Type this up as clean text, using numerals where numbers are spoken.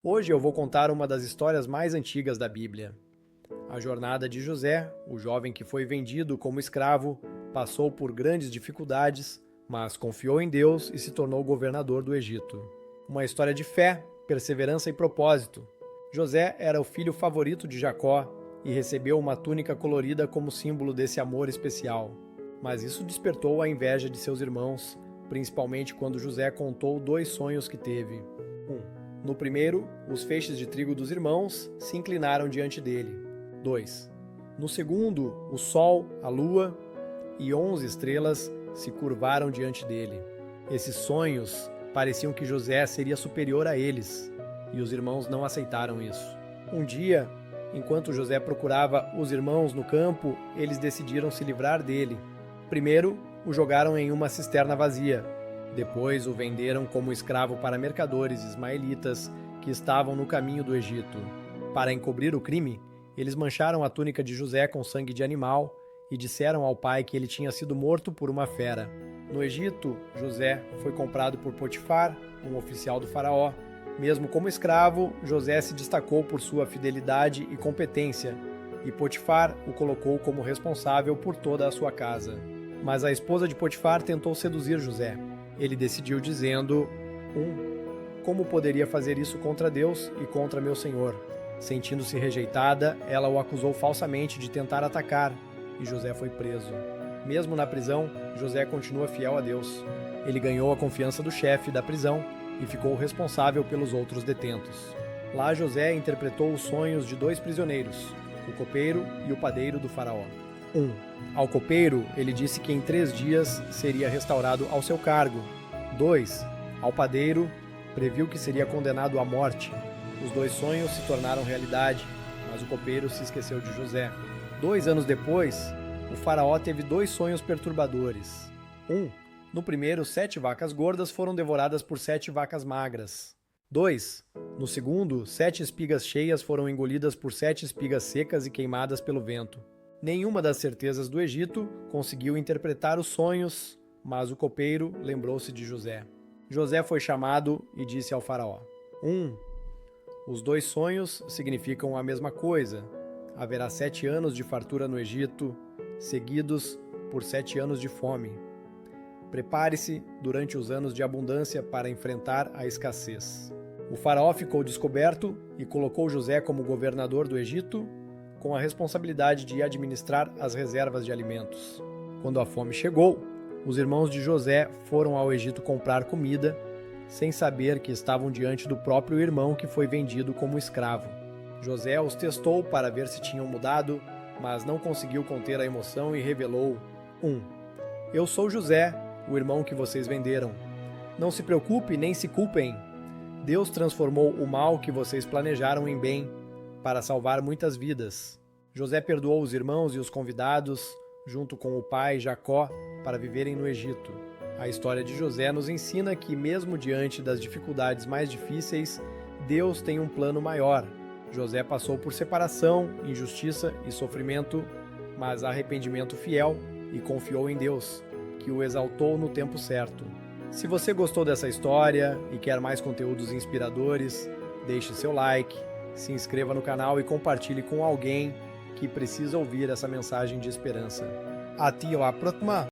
Hoje eu vou contar uma das histórias mais antigas da Bíblia. A jornada de José, o jovem que foi vendido como escravo, passou por grandes dificuldades, mas confiou em Deus e se tornou governador do Egito. Uma história de fé, perseverança e propósito. José era o filho favorito de Jacó e recebeu uma túnica colorida como símbolo desse amor especial. Mas isso despertou a inveja de seus irmãos, principalmente quando José contou 2 sonhos que teve. No primeiro, os feixes de trigo dos irmãos se inclinaram diante dele. 2. No segundo, o sol, a lua e 11 estrelas se curvaram diante dele. Esses sonhos pareciam que José seria superior a eles, e os irmãos não aceitaram isso. Um dia, enquanto José procurava os irmãos no campo, eles decidiram se livrar dele. Primeiro, o jogaram em uma cisterna vazia. Depois o venderam como escravo para mercadores ismaelitas que estavam no caminho do Egito. Para encobrir o crime, eles mancharam a túnica de José com sangue de animal e disseram ao pai que ele tinha sido morto por uma fera. No Egito, José foi comprado por Potifar, um oficial do faraó. Mesmo como escravo, José se destacou por sua fidelidade e competência, e Potifar o colocou como responsável por toda a sua casa. Mas a esposa de Potifar tentou seduzir José. Ele decidiu dizendo: como poderia fazer isso contra Deus e contra meu senhor? Sentindo-se rejeitada, ela o acusou falsamente de tentar atacar, e José foi preso. Mesmo na prisão, José continua fiel a Deus. Ele ganhou a confiança do chefe da prisão e ficou responsável pelos outros detentos. Lá José interpretou os sonhos de 2 prisioneiros, o copeiro e o padeiro do faraó. Ao copeiro, ele disse que em 3 dias seria restaurado ao seu cargo. 2. Ao padeiro, previu que seria condenado à morte. Os 2 sonhos se tornaram realidade, mas o copeiro se esqueceu de José. 2 anos depois, o faraó teve 2 sonhos perturbadores. No primeiro, 7 vacas gordas foram devoradas por 7 vacas magras. 2. No segundo, 7 espigas cheias foram engolidas por 7 espigas secas e queimadas pelo vento. Nenhuma das certezas do Egito conseguiu interpretar os sonhos, mas o copeiro lembrou-se de José. José foi chamado e disse ao faraó: Os 2 sonhos significam a mesma coisa. Haverá 7 anos de fartura no Egito, seguidos por 7 anos de fome. Prepare-se durante os anos de abundância para enfrentar a escassez. O faraó ficou descoberto e colocou José como governador do Egito, com a responsabilidade de administrar as reservas de alimentos. Quando a fome chegou, os irmãos de José foram ao Egito comprar comida, sem saber que estavam diante do próprio irmão que foi vendido como escravo. José os testou para ver se tinham mudado, mas não conseguiu conter a emoção e revelou: Eu sou José, o irmão que vocês venderam. Não se preocupe nem se culpem. Deus transformou o mal que vocês planejaram em bem, para salvar muitas vidas. José perdoou os irmãos e os convidados, junto com o pai Jacó, para viverem no Egito. A história de José nos ensina que, mesmo diante das dificuldades mais difíceis, Deus tem um plano maior. José passou por separação, injustiça e sofrimento, mas arrependimento fiel, e confiou em Deus, que o exaltou no tempo certo. Se você gostou dessa história e quer mais conteúdos inspiradores, deixe seu like, se inscreva no canal e compartilhe com alguém que precisa ouvir essa mensagem de esperança. Até a próxima!